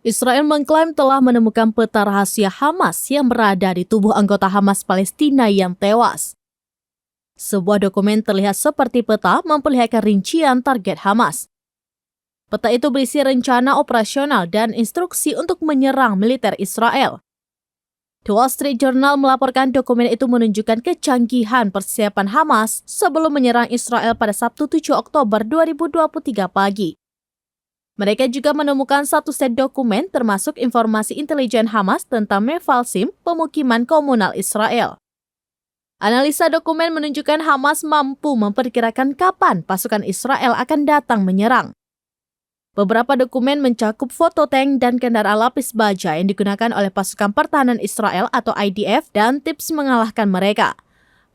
Israel mengklaim telah menemukan peta rahasia Hamas yang berada di tubuh anggota Hamas Palestina yang tewas. Sebuah dokumen terlihat seperti peta memperlihatkan rincian target Hamas. Peta itu berisi rencana operasional dan instruksi untuk menyerang militer Israel. The Wall Street Journal melaporkan dokumen itu menunjukkan kecanggihan persiapan Hamas sebelum menyerang Israel pada Sabtu 7 Oktober 2023 pagi. Mereka juga menemukan satu set dokumen termasuk informasi intelijen Hamas tentang Mefalsim, pemukiman komunal Israel. Analisa dokumen menunjukkan Hamas mampu memperkirakan kapan pasukan Israel akan datang menyerang. Beberapa dokumen mencakup foto tank dan kendaraan lapis baja yang digunakan oleh pasukan pertahanan Israel atau IDF dan tips mengalahkan mereka.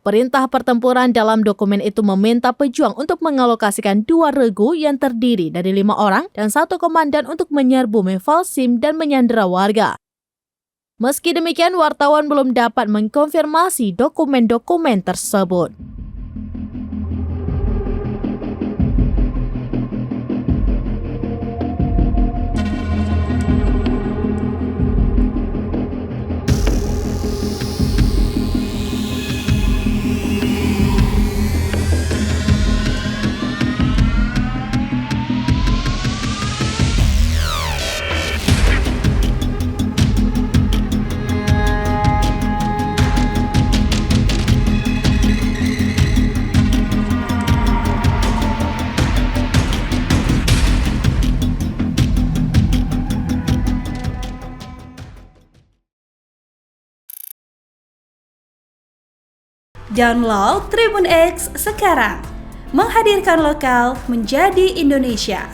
Perintah pertempuran dalam dokumen itu meminta pejuang untuk mengalokasikan 2 regu yang terdiri dari 5 orang dan 1 komandan untuk menyerbu Mefalsim dan menyandera warga. Meski demikian, wartawan belum dapat mengkonfirmasi dokumen-dokumen tersebut. Download Tribun X sekarang, menghadirkan lokal menjadi Indonesia.